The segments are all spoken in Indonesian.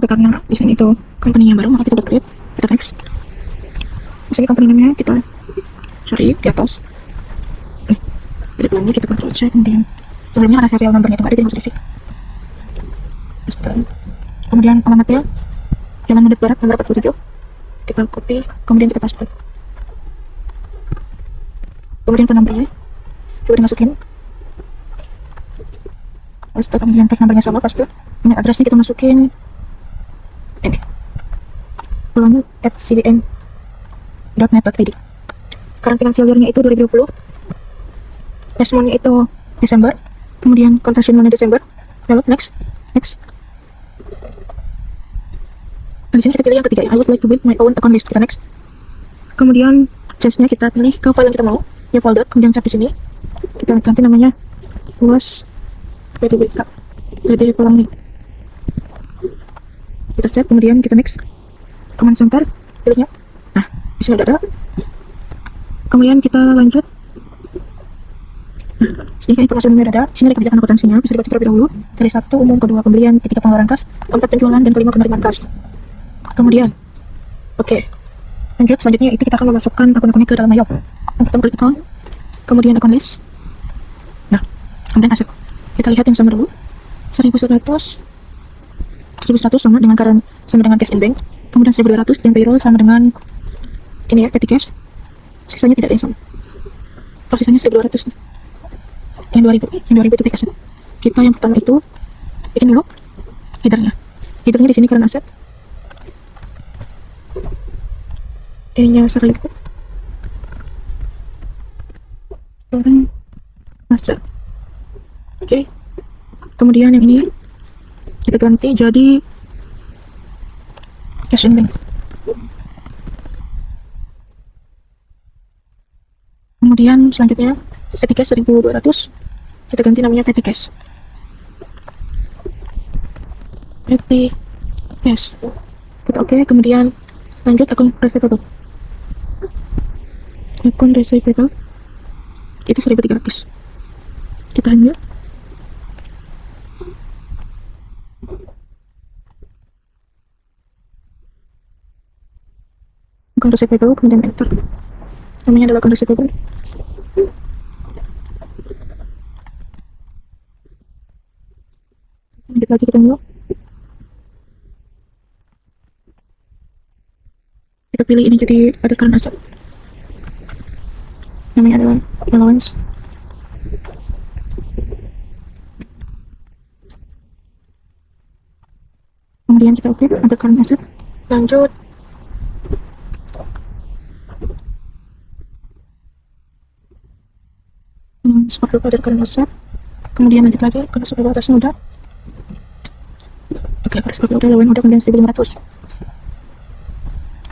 Oke, karena di sini itu company yang baru, maka kita klik, kita next. Di sini company namanya kita cari di atas. Klik lagi, kita control C, kemudian sebelumnya ada serial numbernya itu nggak ada, jadi masuk isi. Kemudian alamatnya Jalan Mendet Barat nomor 47. Kita copy, kemudian kita paste. Kemudian phone numbernya coba dimasukin. Paste, kemudian tag numbernya sama, paste. Ini addressnya kita masukin ini. Pulangi@cbn.net.id. Current financial year-nya itu 2020. Cash money itu Desember. Kemudian conversion money Desember. Lalu next. Nah, di sini kita pilih yang ketiga ya. I would like to build my own account list. Kita next. Kemudian just-nya kita pilih ke file yang kita mau, ya folder. Kemudian save di sini. Kita ganti namanya was PDBK. PD Pulangi. Kita save, kemudian kita next. Command center, pilihnya. Nah, di sini udah ada. Kemudian kita lanjut. Ini kan informasi umumnya ada. Sini ada kebijakan akuntansinya, bisa dibaca terlebih dahulu. Dari Sabtu umum, kedua pembelian, ketiga pengeluaran kas, keempat penjualan, dan kelima penerimaan kas. Kemudian, oke. Lanjut, selanjutnya itu kita akan memasukkan akun-akunnya ke dalam Mayop. Yang pertama klik account, kemudian account list. Nah, kemudian aset. Kita lihat yang sama dulu. 1100 sama dengan current, sama dengan cash in bank. Kemudian 1200 dan payroll sama dengan ini ya, petty cash. Sisanya tidak ada yang sama. Oh, sisanya 1200 nih. Yang 2000 itu fixed asset. Kita yang pertama itu bikin dulu headernya. Headernya di sini current asset. Ininya 1000. Current asset. Oke. Kemudian yang ini kita ganti jadi cash in bank. Kemudian selanjutnya petty cash 1200 kita ganti namanya petty cash. Kita oke. Kemudian lanjut akun receivable itu 1300 kita hanya akun receivable, kemudian enter, namanya adalah akun receivable. Lanjut lagi kita new, kita pilih ini jadi ada current asset, namanya adalah allowance. Kemudian kita oke, ada current asset. Lanjut seperti ada current asset. Kemudian lanjut lagi ke sebelah atasnya udah oke, seperti udah lawan udah, kemudian 1500.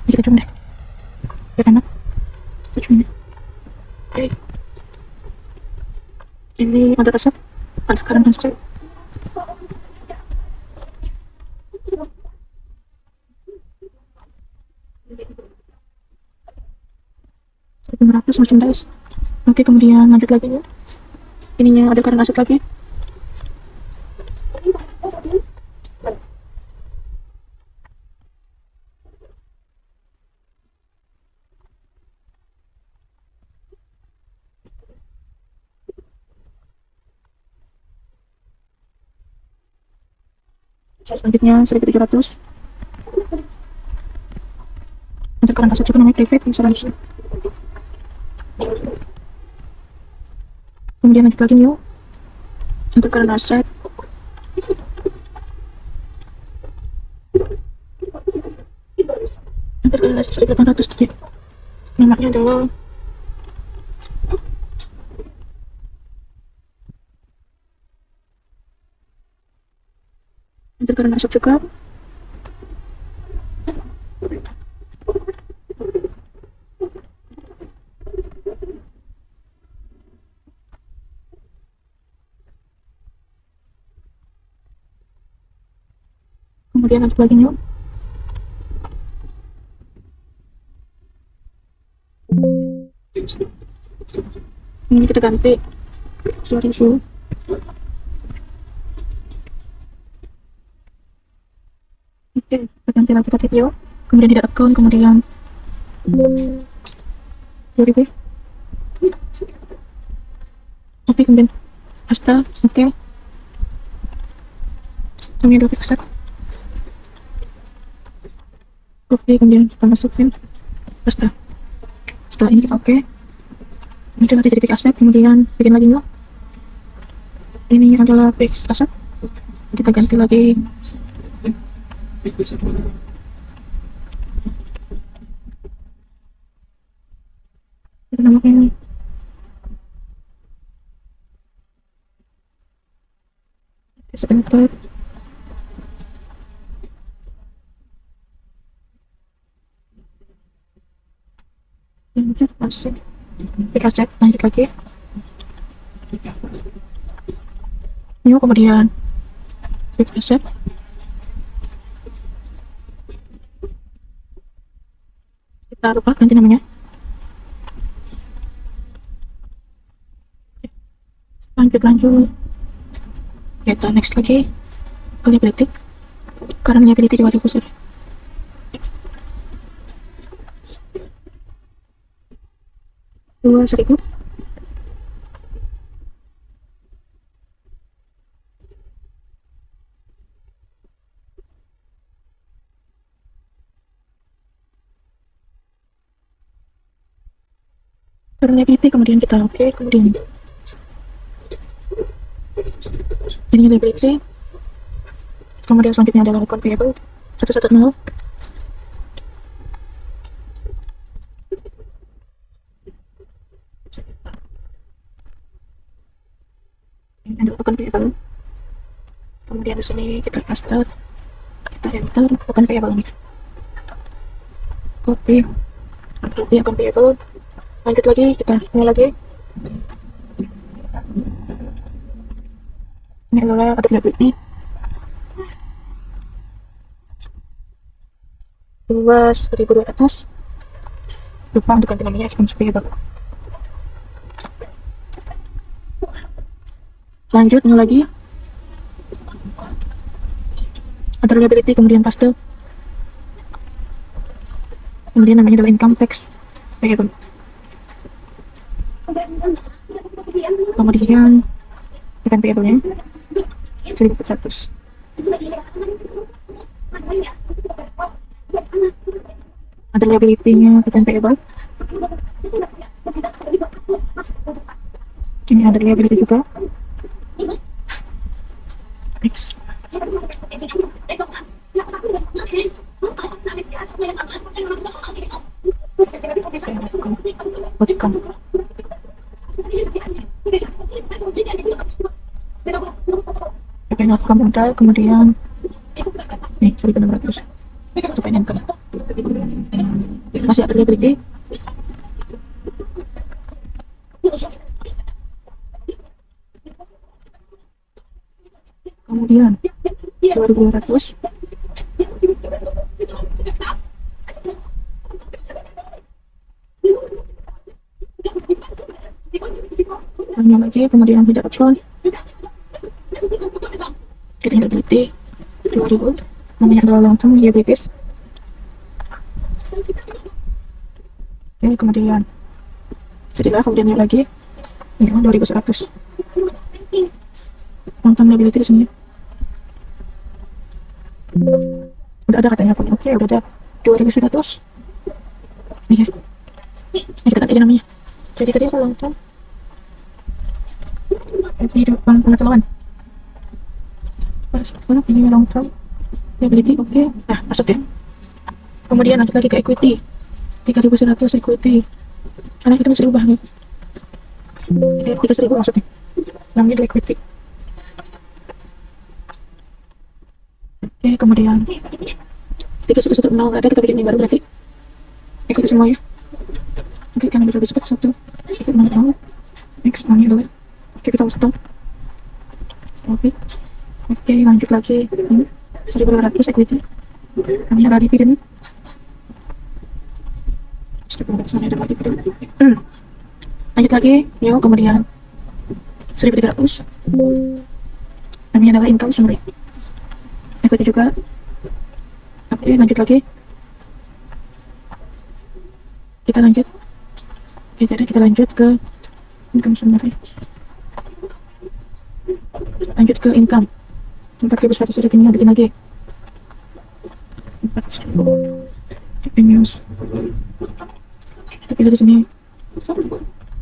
Ini kita coba deh ya, enak kita coba oke. Ini ada resep, ada current asset. Merchandise. Oke, kemudian lanjut lagi ya. Ininya ada current asset lagi. Selanjutnya 1700. Ada current asset juga namanya private insurance. Kemudian lanjut lagi new untuk current asset. Untuk current asset 1800 tadi. Namanya adalah untuk current asset juga. Kemudian lanjut lagi new. Ini kita ganti 2000. Oke, ganti lagi ke video, kemudian tidak account, kemudian 2000, oke, kemudian asta, oke, kemudian grafik set, oke, kemudian kita masukin asta. Setelah ini kita oke, kemudian nanti jadi fix asset, kemudian bikin lagi nggak, ini adalah fix asset, kita ganti lagi. Kita namakan sebentar. Lanjut masuk fix asset, lanjut lagi new, kemudian fix asset, kita lupa ganti namanya. Lanjut kita next lagi liability, karena liability 2000 sorry. Dua 1000, karena liability, kemudian kita oke, kemudian ini liability, kemudian selanjutnya adalah account payable 110. Ini adalah account payable, kemudian di sini kita paste, kita enter account payable ini, copy account payable, lanjut lagi kita ini lagi, ini adalah other liability 2.200, lupa untuk ganti namanya expense payable. Lanjut ini lagi other liability, kemudian paste, kemudian namanya adalah income tax payable, kemudian event payable nya 1.400. Other liability nya event payable, ini ada liability juga. Next, outcome, outcome udah, kemudian nih 1.600 untuk income, masih ada liability. Kemudian 2.200, hanya lagi, kemudian tidak account, kita liability 2000, namanya adalah long term liabilities. Oke, kemudian jadilah, kemudian lagi ini 2.100 long term liability di sini. Udah ada katanya pun, oke, udah ada 2.100. Iya, ini kita ganti namanya. Jadi tadi aku long term, ini depan pengetahuan. Pas ini long term liability, oke, nah masuk ya. Kemudian lanjut lagi ke equity 3.100 equity, karena kita mesti ubah nih 3.000 maksudnya, namanya adalah equity. Oke, kemudian 3.110 nggak ada, kita bikin ini baru berarti equity semua ya. Oke, karena bisa lebih cepat 1.110. Next, namanya adalah, oke, kita stop. Oke, lanjut lagi ini 1.200 equity, namanya adalah dividend. 1.200 namanya adalah dividend. Lanjut lagi, yuk, kemudian 1.300 namanya adalah income summary, equity juga. Oke, lanjut lagi. Kita lanjut. Oke, jadi kita lanjut ke income summary. Lanjut ke income. 4.100 revenue, bikin lagi. 4.000 revenues. Kita pilih di sini.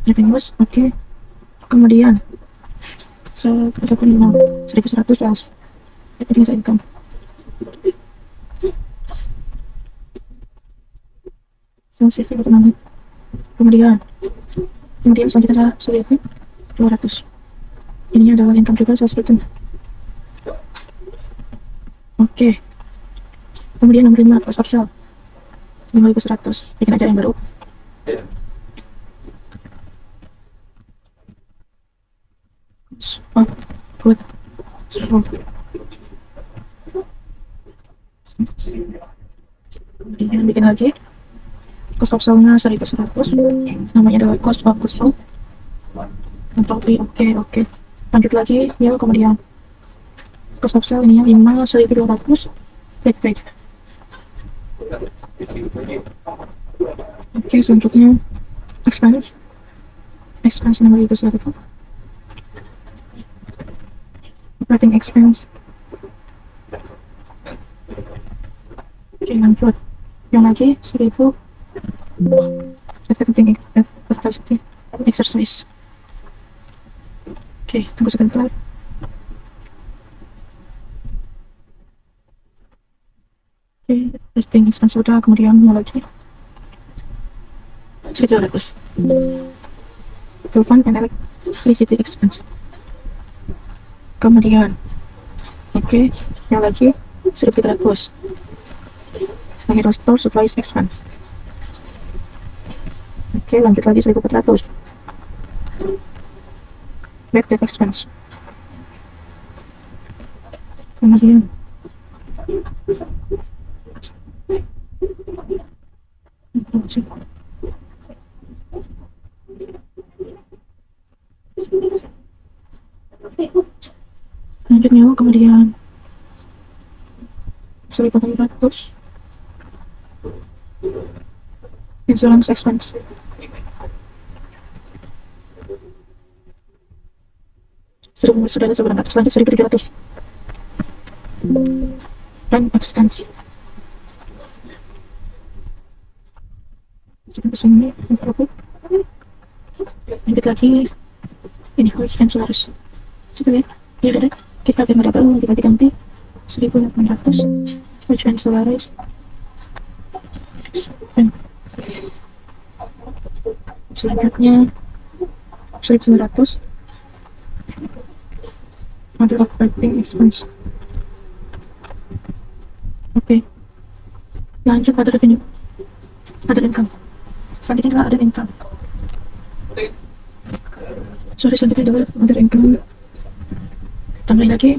Revenues, oke. Kemudian 1.100 sales. Kita tinggal income. Sales itu banget. Kemudian selanjutnya adalah 1.200. Ini adalah income juga, sales return. Oke. Kemudian nomor 5 cost of sale 5.100. Bikin aja yang baru. Oh, good. So, kemudian bikin lagi. Cost of sale-nya 1.100. Namanya adalah cost of goods sold. Oke. Lanjut lagi, ya. Kemudian cost of sale ini 1.200. Flat. Oke, selanjutnya expense 6.100. Operating expense. Oke, lanjut. Yang lagi 1.000. Advertising exercise. Oke, tunggu sebentar. Oke, testing expense sudah. Kemudian yang lagi 1.200. Telepon and electricity expense. Kemudian oke, yang lagi 1.300. Hero store supplies expense. Oke, lanjut lagi 1.400. Bad debt expense. Kemudian selanjutnya kemudian 1.400. Insurance expense. Sudah ada 1.400. Lanjut 1.700. Rent expense. Sini lanjut lagi ini house and solaris. Coba lihat, ya ada kita memorable kita diganti 1.800. House and solaris. Selanjutnya 1.900. Other operating expense. Oke. Lanjut other revenue. Other income. Selanjutnya adalah other income. Selanjutnya adalah other income. Tambahin lagi.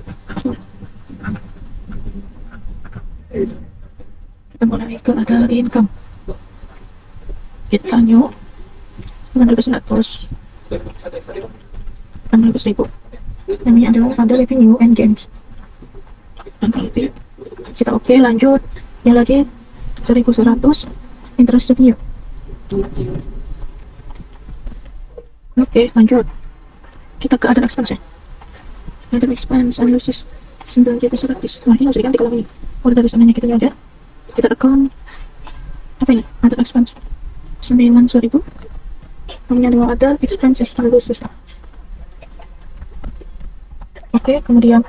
Kita mulai ke other income. Kita nyok 600. 600.000. Namanya adalah other revenue and gains. Nanti kita oke, lanjut. Yang lagi 1.100 interest revenue. Oke, lanjut. Kita ke other expense ya. Other expense analysis 9.100. Nah, ini harus diganti kalau ini. Udah dari sananya kita aja. Kita rekam apa ini? Other expense 9.100. Namanya adalah other expenses analysis. Oke, kemudian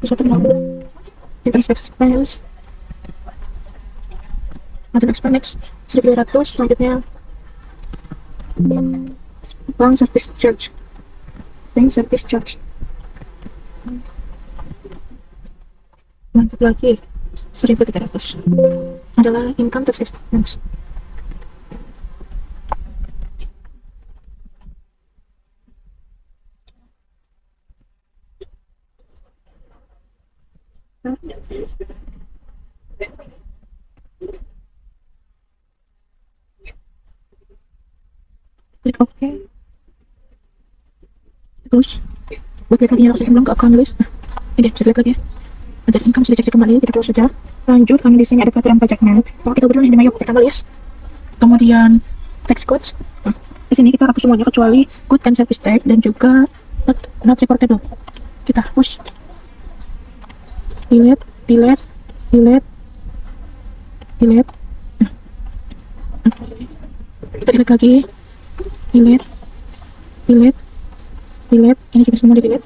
satu nomor interest expense, other expense 1.200. Selanjutnya bank service charge. Lanjut lagi 1.300 adalah income tax expense. Klik OK. Terus buat lihat lagi yang belum ke account list. Ini bisa lihat lagi ya. Ada income sudah dicek kembali, kita close saja. Lanjut, kami di sini ada peraturan pajaknya. Kalau kita berdua nih di Mayo, pertama list, kemudian tax codes. Nah, di sini kita hapus semuanya kecuali good and service tax dan juga not reportable. Kita hapus. Delete, delete, delete, delete. Nah, kita delete lagi. Delete, delete, delete. Ini juga semua di delete.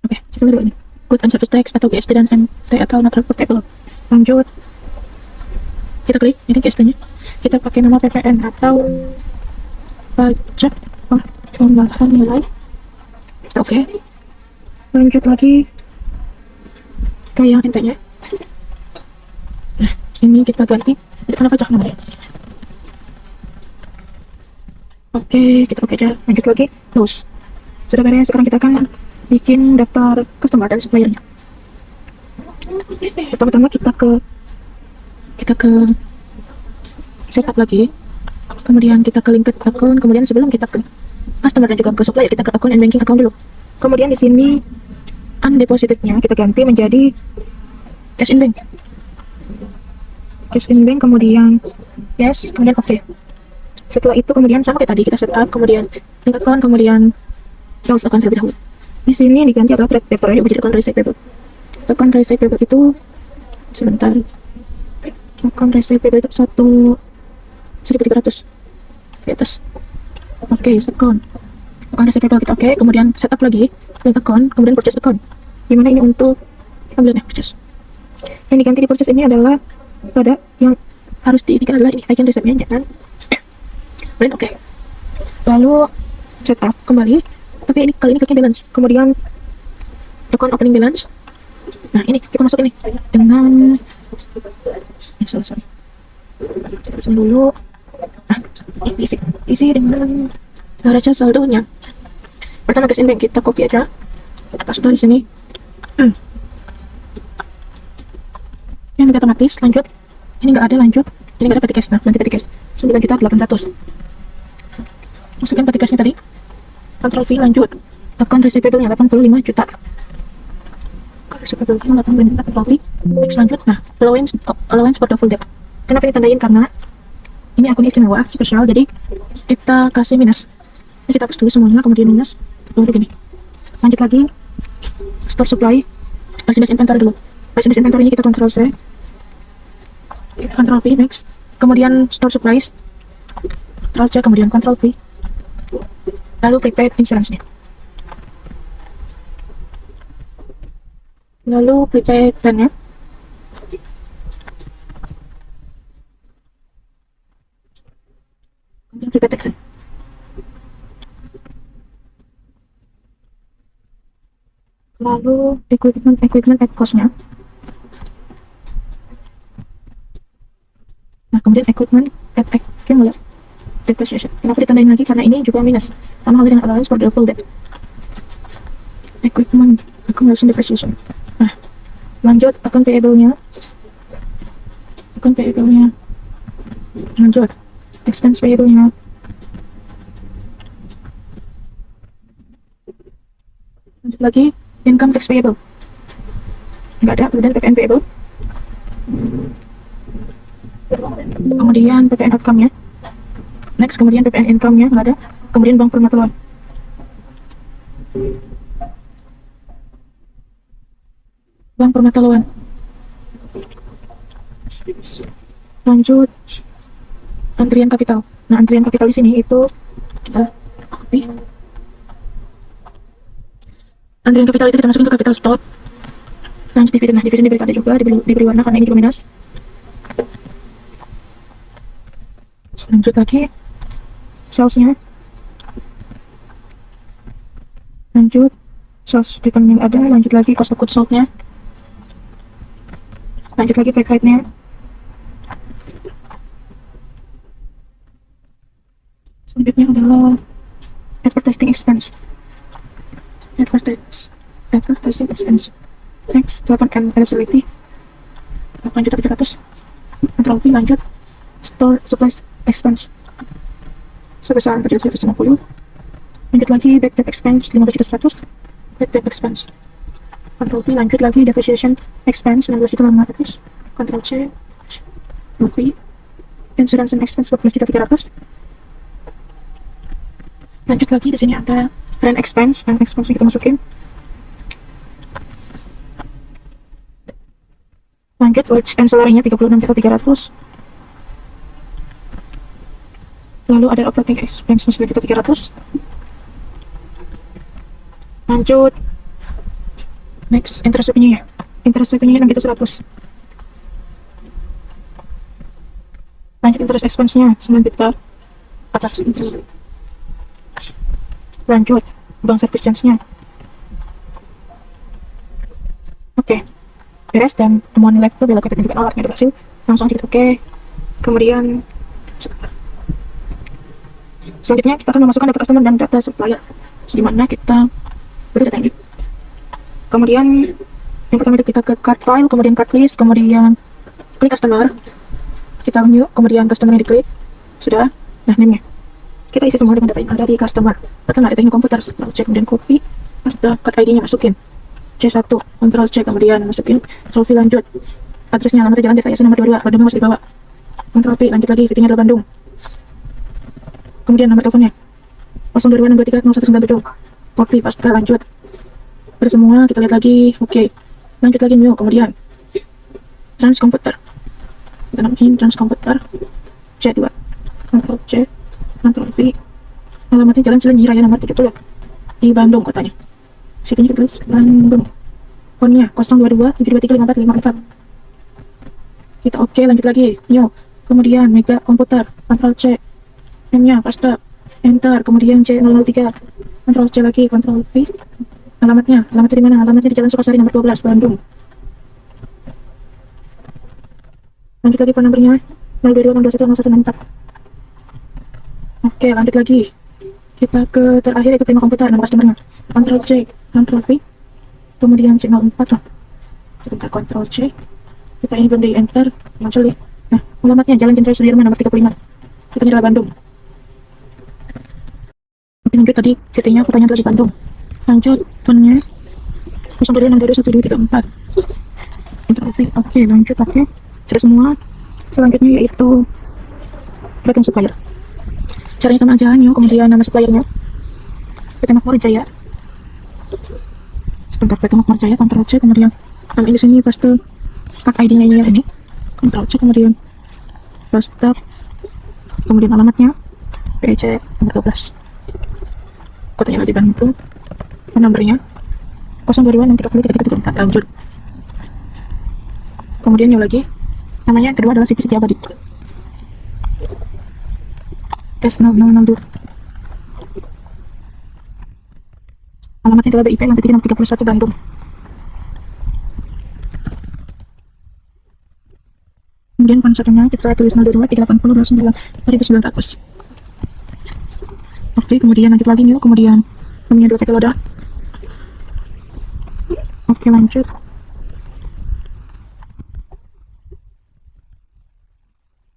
Oke, sisa dulu ini. Good and service tax atau GST dan NT atau not reportable. Lanjut. Kita klik ini GST-nya. Kita pakai nama PPN atau pajak penambahan nilai. Oke. Lanjut lagi ke yang NT-nya. Nah, ini kita ganti jadi karena pajak namanya. Oke, kita oke aja. Lanjut lagi, close. Sudah beres. Sekarang kita akan bikin daftar customer dan suppliernya. Pertama-tama kita ke setup lagi, kemudian kita ke link akun, kemudian sebelum kita ke customer dan juga ke supplier, kita ke akun and banking account dulu. Kemudian di sini undepositednya kita ganti menjadi cash in bank. Cash in bank, kemudian yes, kemudian oke. Setelah itu kemudian sama kayak tadi kita setup, kemudian link account, kemudian sales account terlebih dahulu. Di sini diganti adalah trade paper ya, menjadi account receivable. Account receivable itu sebentar. Account receivable itu 1.300 di atas. Oke, account receivable kita oke, kemudian setup lagi link account, kemudian purchase account. Dimana ini untuk ambilnya purchase. Yang diganti di purchase ini adalah pada yang harus diinginkan adalah ini item resepnya, jangan brand oke. Lalu setup kembali, tapi ini kali ini kliknya balance, kemudian account opening balance. Nah ini kita masuk ini dengan sorry kita pesan dulu. Nah isi dengan neraca saldonya. Pertama cash in bank kita copy aja, kita paste di sini. Yang otomatis lanjut, ini nggak ada lanjut, ini nggak ada petty cash. Nah nanti petty cash 9.800.000. Masukkan petty cashnya tadi, control V, lanjut account receivable nya 85 juta. Account receivable nya 85 juta, control V, next lanjut. Nah allowance for the full debt, kenapa ditandain? Karena ini akun istimewa spesial, jadi kita kasih minus. Ini kita hapus dulu semuanya, kemudian minus lalu begini. Lanjut lagi store supply, merchandise inventory dulu. Merchandise inventory ini kita control C, control V, next, kemudian store supplies, control C, kemudian control V, lalu prepaid insurance-nya, lalu prepaid plan-nya, kemudian prepaid tax-nya, lalu equipment at cost-nya. Nah kemudian equipment at accumulate depreciation. Kenapa ditandain lagi? Karena ini juga minus, sama halnya dengan allowance for the full debt. Equipment accumulation depreciation. Nah lanjut account payable-nya, lanjut expense payable-nya, lanjut lagi income tax payable nggak ada, kemudian PPN payable, kemudian PPN outcome-nya, next, kemudian PPN income-nya nggak ada, kemudian bank permata loan. Lanjut antrian kapital. Nah antrian kapital di sini itu kita copy. Antrian kapital itu kita masukin ke capital stock. Lanjut dividen. Nah dividen diberi tanda juga, diberi warna karena ini juga minus. Lanjut lagi sales-nya, lanjut sales item yang ada, lanjut lagi cost of goods sold-nya, lanjut lagi prepaid-nya, selanjutnya adalah advertising expense, next 8M eligibility 8.700.000, control V, lanjut store supplies expense sebesar 450, Lanjut lagi back tab expense 15.100, back tab expense. Ctrl P, lanjut lagi depreciation expense 16.500, Ctrl C, copy. Insurance and expense 14.300. Lanjut lagi, di sini ada rent expense yang kita masukin. Lanjut wage and salary-nya 36.300. Lalu ada operating expense 9.300. Lanjut next interest revenue-nya. Interest revenue-nya 6.100. Lanjut interest expense-nya 9.400. Lanjut bank service charge-nya. Oke. Beres dan temuan lab itu relocated independent alatnya udah berhasil. Langsung aja kita oke. Kemudian selanjutnya kita akan memasukkan data customer dan data supplier. Di mana kita butuh data ini. Kemudian yang pertama itu kita ke cart file, kemudian cart list, kemudian klik customer. Kita new, kemudian customer-nya diklik. Sudah. Nah, name-nya. Kita isi semua dengan data yang ada di customer. Pertama ada teknik komputer, Ctrl C, kemudian copy. Paste card ID-nya masukin. C1, Ctrl C, kemudian masukin. Ctrl V, lanjut. Addressnya alamat jalan desa nomor 22, Bandung masuk di bawah. Ctrl V, lanjut lagi, city-nya adalah Bandung. Kemudian nomor teleponnya 0226230197. Copy, paste, lanjut. Pada semua kita lihat lagi. Oke. Lanjut lagi new, kemudian trans komputer. Kita namain trans komputer C2. Ctrl C, Ctrl V. Alamatnya Jalan Cilenyi Raya nomor 70 di Bandung kotanya. City-nya kita tulis Bandung. Phone-nya 0227235454. Kita oke, lanjut lagi. New. Kemudian Mega Komputer. Ctrl C. M-nya paste. Enter. Kemudian C003. Ctrl C lagi, Ctrl V. Alamatnya di mana? Alamatnya di Jalan Sukasari nomor 12 Bandung. Lanjut lagi phone number-nya 0226210164. Oke, lanjut lagi. Kita ke terakhir itu Prima Komputer, nama customer-nya. Ctrl C, Ctrl V. Kemudian C04 lah. Sebentar, Ctrl C. Kita ini belum di enter, muncul nih. Nah, alamatnya Jalan Jenderal Sudirman nomor 35. Kita adalah Bandung. Oke, lanjut tadi city-nya kotanya adalah di Bandung. Lanjut phone-nya 0262121234. Ctrl V. Oke, lanjut oke. Sudah semua. Selanjutnya yaitu bagian supplier. Caranya sama aja, new, kemudian nama suppliernya PT Makmur Jaya. Sebentar, PT Makmur Jaya, Ctrl C, kemudian kalau di sini paste card ID-nya ini, Ctrl C, kemudian paste, kemudian alamatnya PEC nomor 12. Kotanya di Bandung. Nomornya 0226303334. Lanjut. Kemudian new lagi. Namanya yang kedua adalah CP Setiabadi. S0002. Alamatnya adalah BIP lantai 31 Bandung. Kemudian phone satunya kita tulis 02238029.900. Oke, kemudian lanjut lagi new, kemudian namanya 2 PT Loda. Oke, lanjut.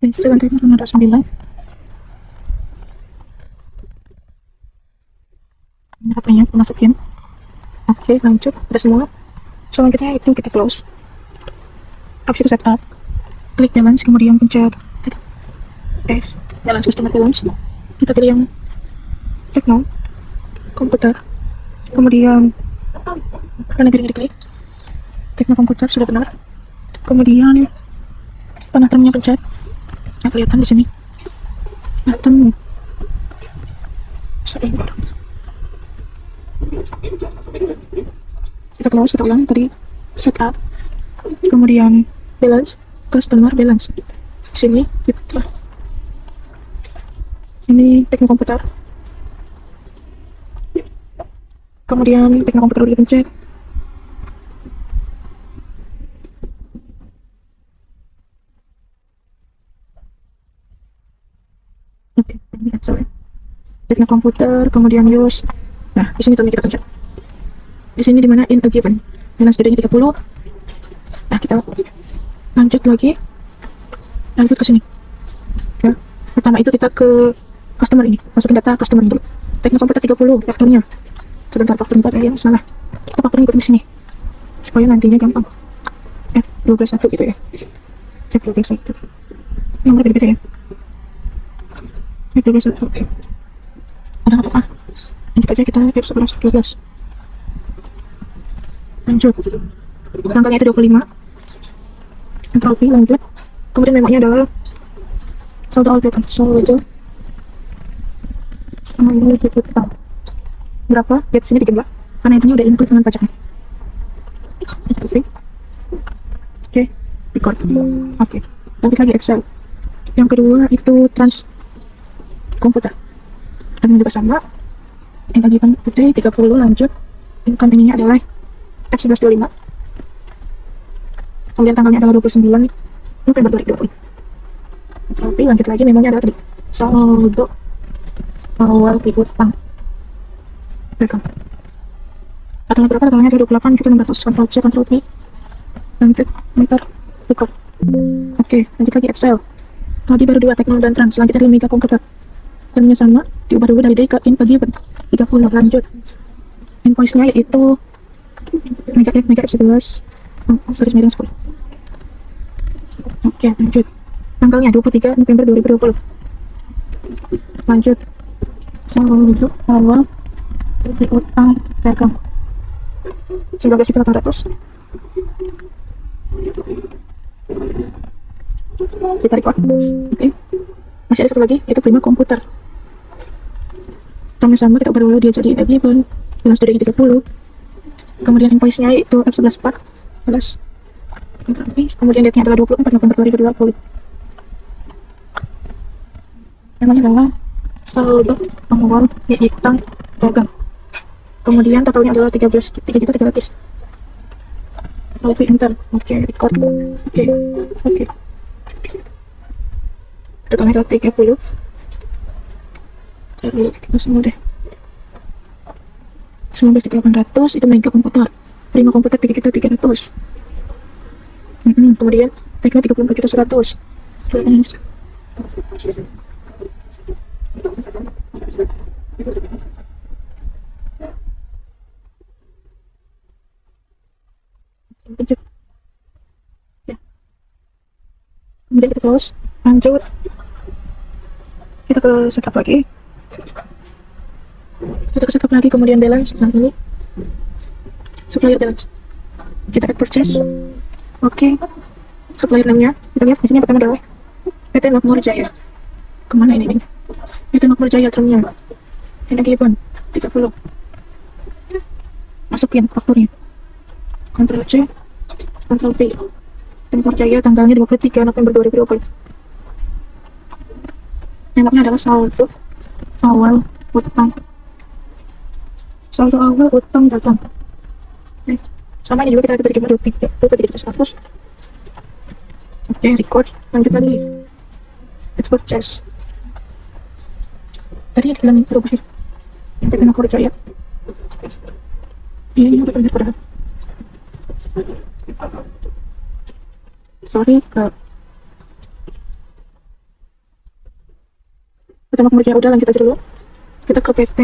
Base lantai 9. Apanya kita masukin. Oke, lanjut. Udah semua. Selanjutnya itu kita close. Habis itu setup. Klik balance, kemudian pencet balance customer balance. Kita pilih yang Tekno Komputer. Kemudian karena pilih diklik Tekno Komputer sudah benar. Kemudian panah termnya pencet. Yang kelihatan di sini. Atom. Kita close, kita ulang tadi setup, kemudian balance, customer balance. Sini kita ini Tekno Komputer, kemudian Tekno Komputer udah dipencet. Oke, sorry. Tekno Komputer, kemudian use. Nah, di sini kita pencet. Di sini dimana in a given. Balance dadanya 30. Nah, kita lanjut lagi. Lanjut ke sini. Ya, pertama itu kita ke customer ini. Masukin data customer dulu. teknik komputer 30 faktornya. Sebentar, faktor 4 yang salah. Kita faktornya ikutin di sini supaya nantinya gampang. F12 1 gitu ya. F12 1. Nomor beda-beda ya. F12 1. Ada apa? Lanjut aja kita F11 12. Lanjut. Tanggalnya itu 25. Entropi lanjut. Kemudian memangnya adalah saldo output. Saldo berapa? Lihat sini 13. Karena ini udah include dengan pajaknya. Oke, record. Oke. Lanjut lagi Excel. Yang kedua itu trans komputer. Dan juga sama. Yang lagi kan putih 30 lanjut. Income ininya adalah F1125. Kemudian tanggalnya adalah 29 November 2020. Tapi lanjut lagi memonya adalah tadi saldo awal piutang. Welcome. Totalnya berapa? Totalnya ada 28.600. Ctrl C, Ctrl V. Lanjut, enter, record. Oke, lanjut lagi Excel. Tadi baru 2 teknologi dan trans. Selanjutnya adalah mega komputer. Termnya sama, diubah dulu dari D ke in bagi 30. Lanjut. Invoice-nya yaitu mega F11 garis miring 10. Oke, lanjut. Tanggalnya 23 November 2020. Lanjut. Saldo awal piutang dagang 19.800. Kita record. Oke. Masih ada satu lagi, itu prima komputer. Termnya sama, kita ubah dulu dia jadi given. Bilang sudah 30. Kemudian invoice-nya itu F11 14. Kemudian date-nya adalah 24 November 2020. Namanya adalah saldo awal piutang dagang. Kemudian totalnya adalah 3.300. Lalu enter. Oke, record. Oke. Totalnya adalah 30. Lalu kita semua deh. 19.800 itu mega komputer. Prima komputer 3.300. Kemudian teknik 34.100. Ya. Kemudian kita close. Lanjut. Kita ke setup lagi. Kemudian balance. Nah ini supplier balance. Kita add purchase. Oke. Supplier name-nya kita lihat di sini pertama adalah PT Makmur Jaya. Kemana ini nih? PT Makmur Jaya termnya. Ini given 30. Masukin fakturnya. Ctrl C, Ctrl V. Makmur Jaya tanggalnya 23 November 2020. Namanya adalah saldo awal utang. Saldo awal utang dagang. Sama ini juga kita tadi gimana 23.100. Oke, record. Lanjut lagi. Let's purchase. Tadi yang bilang berubah ya. Yang PT Makmur Jaya. Ini yang benar padahal. Sorry ke PT Makmur Jaya udah, lanjut aja dulu. Kita ke PT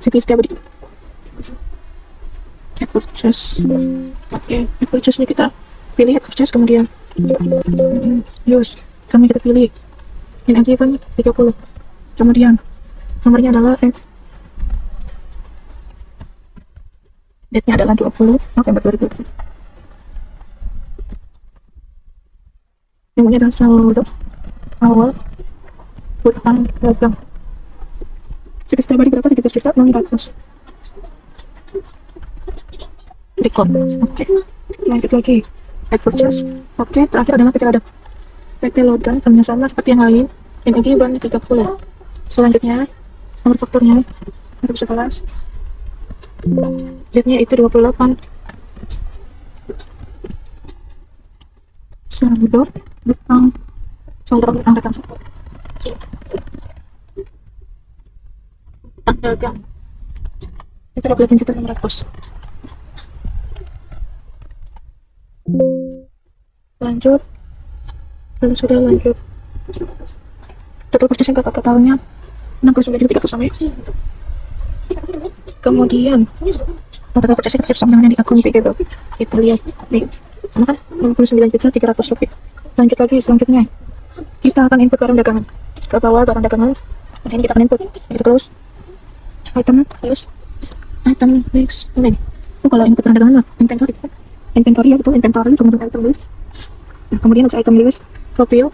CP Setiabudi. Add purchase. Oke, add purchase nya kita pilih add purchase, kemudian use. Kami kita pilih in a given 30. Kemudian nomornya adalah F. Date-nya adalah 20 November 2020. Namanya adalah saldo awal utang dagang. Jadi setiap hari berapa? 17.600. Record. Oke. Lanjut lagi. Add purchase. Oke, terakhir adalah PT Ladang. PT Lodan termnya sama seperti yang lain. Yang given 30. Selanjutnya nomor fakturnya 11. Date-nya itu 28. Saldo utang dagang. Utang dagang. Itu 28.600. Lanjut. Lalu sudah lanjut. Total purchase berapa totalnya? 69.300 sama ya. Kemudian data purchase kita sama dengan di akun payable. Kita lihat nih, sama kan 59.300 rupiah. Lanjut lagi, selanjutnya kita akan input barang dagangan ke bawah, barang dagangan. Nah, ini kita akan input, kita close item list, item list ini. Kalau input barang dagangan inventory ya, itu inventory, kemudian item list. Nah, kemudian ada item list, profil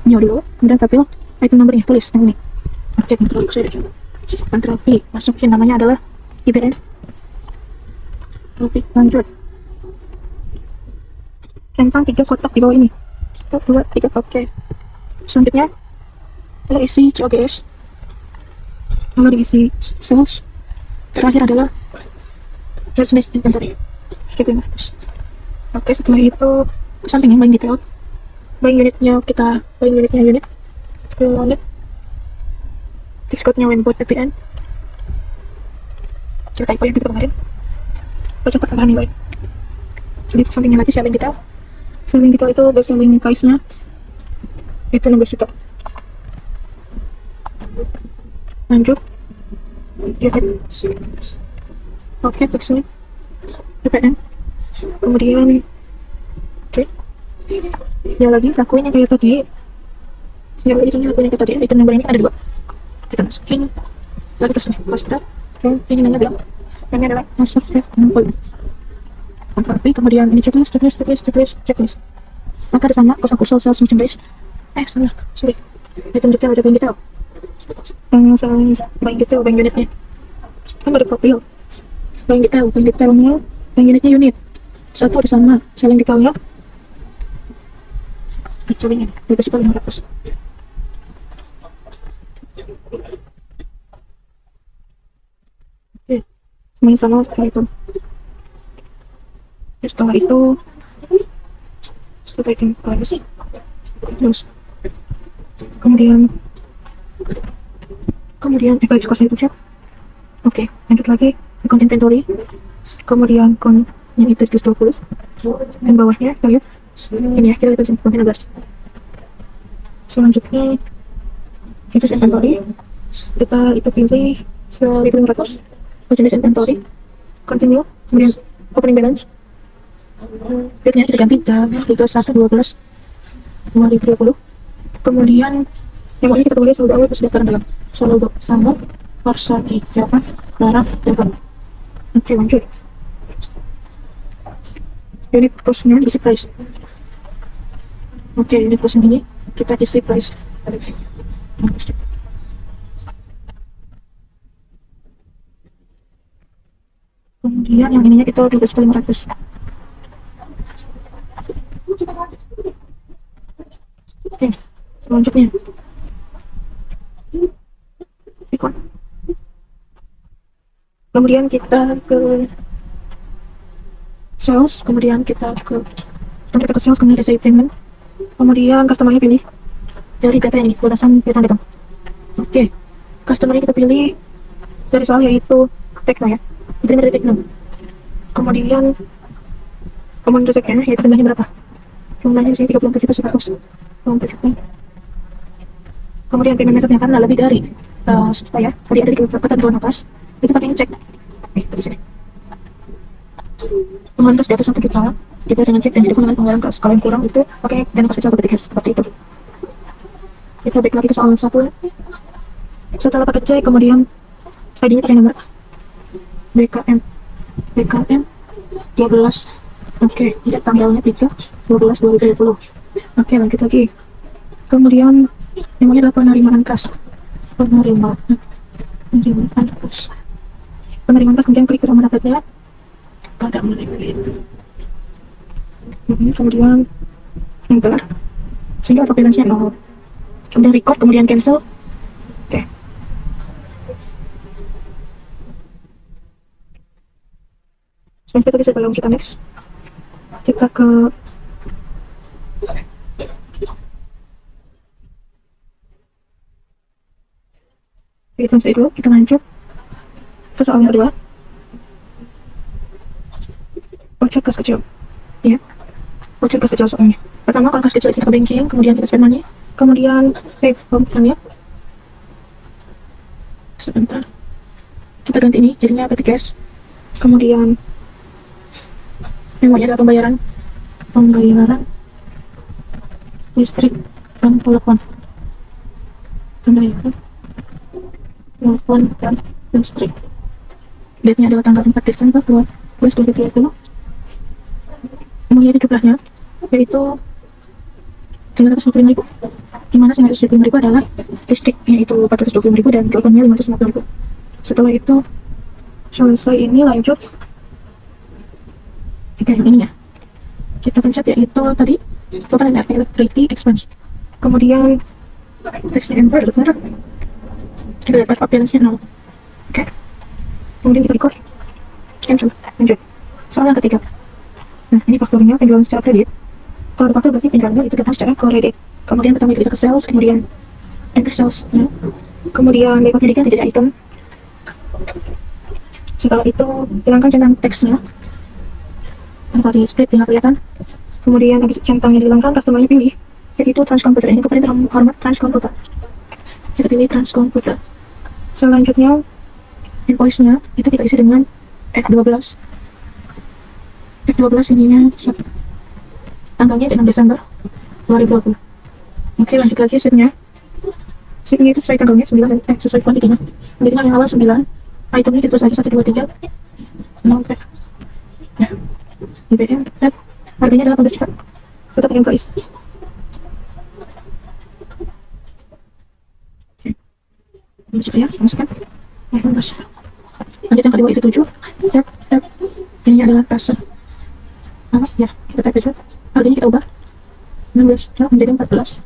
new dulu, kemudian profil, item numbernya tulis yang ini. Cek Ctrl V, masukin namanya adalah IBN. Oke, lanjut. Centang 3 kotak di bawah ini. 1, 2, 3, oke. Selanjutnya kita isi COGS, lalu diisi sales. Terakhir adalah business inventory. Skip ini terus. Oke, setelah itu ke sampingnya buying detail. Buying unitnya kita unit unit. Fix code-nya Winbot VPN. Kita typo yang kita kemarin. Cepat tambahan nilai. Sedikit sampingnya lagi selling detail. Selling detail itu best selling price-nya itu 16 juta. Lanjut. Oke, teksnya VPN. Kemudian oke. Ya lagi lakuin yang kayak tadi. Ya lagi lakuin yang kayak tadi. Item number ini ada 2. Kita masukin lalu terus nih poster dan ini namanya bilang ini adalah master chef numpul kontrapi. Kemudian ini checklist maka di sana kosong sales merchandise sorry item detail ada buying detail buying detail buying unitnya kan ada profil buying detailnya buying unitnya unit 1 di sana selling detailnya sellingnya 2.500. Oke, semuanya sama seperti itu. Setelah itu price, terus kemudian price cost itu siap. Oke, lanjut lagi account inventory, kemudian account yang itu 20 dan bawahnya kita lihat ini ya, kita lihat account 15. Selanjutnya jenis inventory kita itu pilih 1.500 jenis inventory, continue, kemudian opening balance, date-nya kita ganti jam 31/12/2020. kemudian yang ini kita tulis saldo awal plus daftaran dalam saldo sama Warsa 3 barang dagang. Oke, lanjut. Unit cost-nya isi price. Oke, unit cost ini kita isi price. Kemudian yang ininya kita 12.500. Oke, selanjutnya ikon. Kemudian kita ke sales, kemudian kita ke sales, kemudian receive payment, kemudian customer-nya pilih dari data ini berdasarkan piutang dagang. Oke, customer-nya kita pilih dari soal yaitu Tekno ya, diterima dari Tekno. Kemudian resepnya yaitu jumlahnya berapa? Jumlahnya di sini 34.100. Kemudian payment methodnya karena lebih dari supaya tadi ada di ketentuan atas, itu pakai ngecek. Di sini. Pengeluaran kas di atas 1 juta dibayar dengan cek dan didukung dengan pengeluaran kas. Kalau yang kurang itu pakai dana kas kecil atau cash seperti itu. Kita back lagi ke soal 1. Setelah pakai cek, kemudian ID-nya pakai nomor BKM 12. Oke, lihat tanggalnya 3/12/2020. Oke, lanjut lagi. Kemudian namanya adalah penerimaan kas. Penerimaan kas. Kemudian klik nomor dapatnya pada kemudian enter sehingga auto balance-nya 0. Kemudian record, kemudian cancel. Oke. Sampai tadi sebelum kita next, kita ke dulu, kita lanjut ke soal yang kedua. Voucher kas kecil ya, voucher kas kecil soalnya. Pertama kalau kas kecil kita ke banking, kemudian kita spend money, kemudian pay home ya. Sebentar, kita kita ganti ini jadinya petty cash. Kemudian memonya adalah pembayaran listrik dan telepon, pembayaran telepon dan listrik. Date-nya adalah tanggal 4 Desember 2020. Kemudian itu jumlahnya yaitu 925.000, dimana 925.000 adalah listrik yaitu 420.000 dan teleponnya 550.000. Setelah itu selesai ini, lanjut yang ini ya, kita pencet yaitu tadi total and electricity expense. Kemudian teksnya enter, benar, kita dapat balance-nya 0. Oke, kemudian kita record, cancel, lanjut. Soal yang ketiga, nah ini fakturnya penjualan secara kredit. Kalau ada faktur berarti penjualannya itu datang secara kredit. Kemudian pertama kita ke sales, kemudian enter sales ya. Kemudian berikutnya diganti jadi item. Setelah itu hilangkan centang teksnya, kalau di split tinggal kelihatan. Kemudian habis centangnya dihilangkan, customernya pilih yaitu transkomputer. Ini kepada terhormat transkomputer, kita pilih transkomputer. Selanjutnya invoice-nya itu kita isi dengan F12. F12 ininya tanggalnya 6 Desember 2020. Oke, lanjut lagi sheet-nya itu sesuai tanggalnya 9 dan sesuai kuantitinya. Kuantitinya yang awal 9, itemnya kita tulis aja 1, 2, 3 0 ya, IBM, dan harganya adalah 18 juta. Tetap invoice. Oke, 18 juta ya, masukkan 18 juta. Lanjut yang kedua itu 7, ini adalah person ya, kita type aja. Harganya kita ubah 16 juta menjadi 14.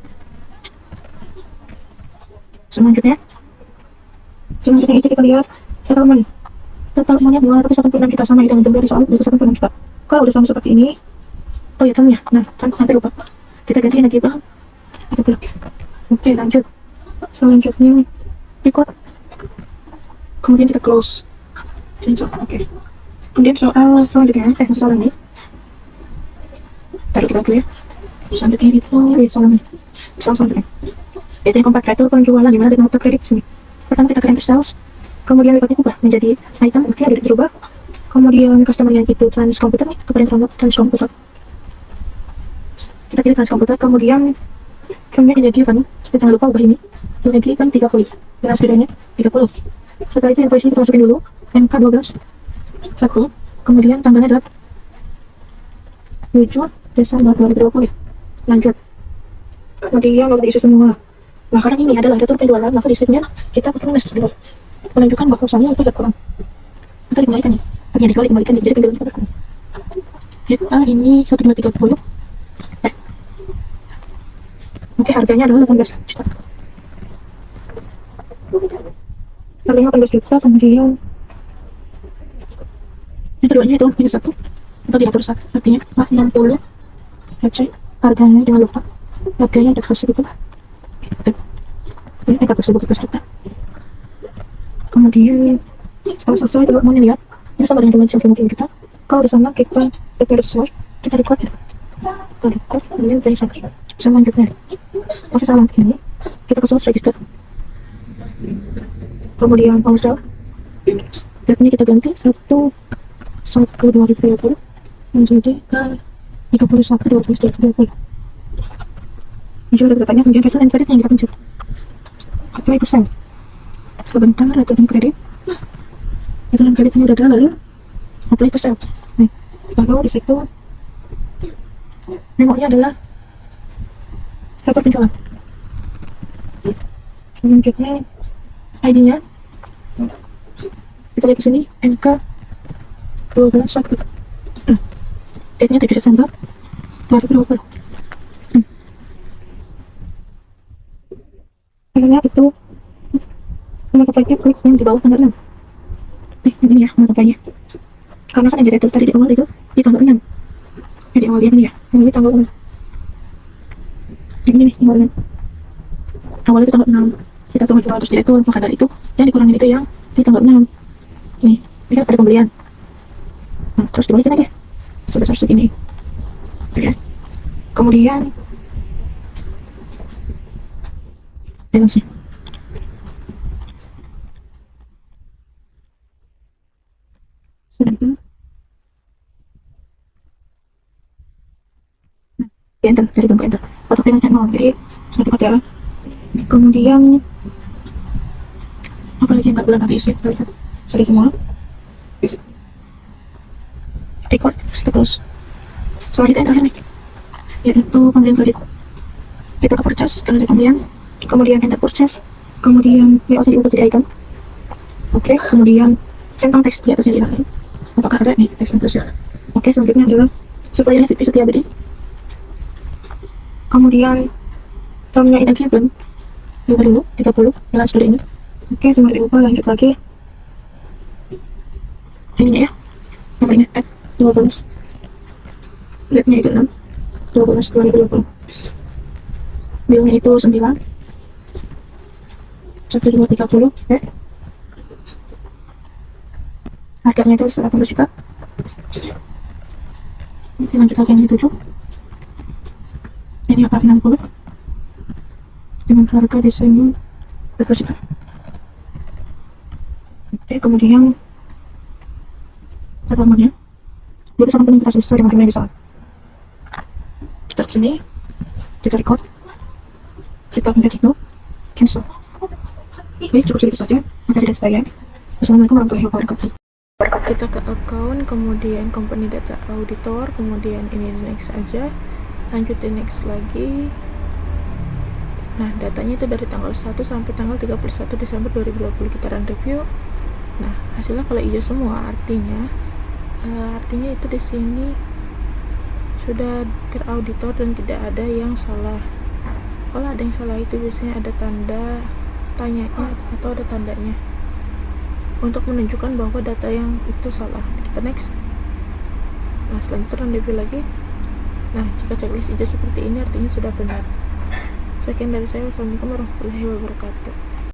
Selanjutnya itu kita lihat total money. Total money 286 juta, sama dengan jumlah di soal 286 juta. Kalau udah sama seperti ini, oh ya tamnya, nah kan hampir lupa, kita gantiin lagi bang, itu belum. Oke, lanjut. Selanjutnya record, kemudian kita close, cancel. Oke, kemudian soal selanjutnya soal ini taruh kita dulu ya. Selanjutnya itu soal selanjutnya itu yang keempat, kreator penjualan, dimana ada nota kredit sini. Pertama kita ke enter sales, kemudian berikutnya ubah menjadi item. Oke, ada dirubah. Kemudian customer yang itu transkomputer nih, kepada terhormat transkomputer, kita pilih transkomputer. Kemudian filmnya jadi apa nih, kita jangan lupa ubah ini lagi kan 30, jelas bedanya 30. Setelah itu invoice-nya kita masukin dulu NK12 1, kemudian tanggalnya adalah 7 Desember 2020. Lanjut, kemudian lalu diisi semua. Nah, karena ini adalah retur penjualan, maka di sheet-nya kita pakai minus dulu, menunjukkan bahwasannya itu berkurang. Maka dikembalikan ya, dikembalikan jadi penjualan kita berkurang. Kita ini 1230. Oke, harganya adalah 18 juta. Harganya 18 juta, kemudian yang keduanya itu minus 1 atau diatur saat artinya 60 HC. Harganya jangan lupa, harganya 14 juta. 14 juta. Kemudian setelah selesai, coba mau lihat ini sama dengan jumlah 50 juta. Kalau di sana kita udah sesuai, kita record, kemudian dari sana. Selanjutnya proses alam ini kita ke sales register, kemudian sell, date-nya kita ganti 1/1/2020 menjadi ke 31/12/2020. Ini juga ada tanya, kemudian return and credit yang kita pencet. Apply to sell. Sebentar, return and credit. Return and credit ini udah ada, lalu apply to sell. Nih, lalu di situ memonya adalah retur penjualan. Selanjutnya ID-nya kita lihat di sini NK12 1. Date-nya 7 Desember 2020. Namanya itu nomor provider, klik yang di bawah tanggal 6. Ini ya nomor providernya, karena kan yang di retur tadi di awal itu di tanggal 6 ya, di awal ini ya, ini tanggal 6. Ini nih tanggal 6, awalnya itu tanggal 6 kita tuh menjual, terus di retur, maka dari itu yang dikurangin itu yang di tanggal 6 nih. Ini kan ada pembelian, nah, terus dibalikin lagi sebesar segini tuh ya. Kemudian balance-nya Sudah itu, di enter dari bangku enter atau dengan channel, jadi sudah tepat ya. Kemudian apalagi yang nggak boleh nanti isi, kita lihat sudah semua record terus. Selanjutnya yang terakhir nih, yaitu pembelian kredit. Kita ke purchase, kredit pembelian, kemudian enter purchase, kemudian layout diubah jadi item. Oke, kemudian centang teks di atasnya dihilangin. Apakah ada nih teks inklusif? Oke, selanjutnya adalah suppliernya si setia bedi. Kemudian termnya tidak given, diubah dulu 30 dengan studi ini. Oke, semua diubah, lanjut lagi. Ininya ya, nomornya 12, date-nya itu 6 12 2020, bill-nya itu 9 1230, harganya itu 80 juta. Oke, lanjut lagi yang 7, ini apartemen 60 dengan harga desainnya 20 juta. Oke, kemudian setelahnya jadi sampai kita selesai dengan email bisa kita kesini, kita record, kita klik no, cancel. Baik, cukup segitu saja materi dari saya. Assalamualaikum warahmatullahi wabarakatuh. Kita ke account, kemudian company data auditor, kemudian ini di next aja, lanjut di next lagi. Nah, datanya itu dari tanggal 1 sampai tanggal 31 Desember 2020 kita run review. Nah, hasilnya kalau hijau semua artinya itu di sini sudah terauditor dan tidak ada yang salah. Kalau ada yang salah itu biasanya ada tanda tanyanya atau ada tandanya untuk menunjukkan bahwa data yang itu salah. Kita next. Nah, selanjutnya run review lagi. Nah, jika checklist hijau seperti ini artinya sudah benar. Sekian dari saya. Wassalamualaikum warahmatullahi wabarakatuh.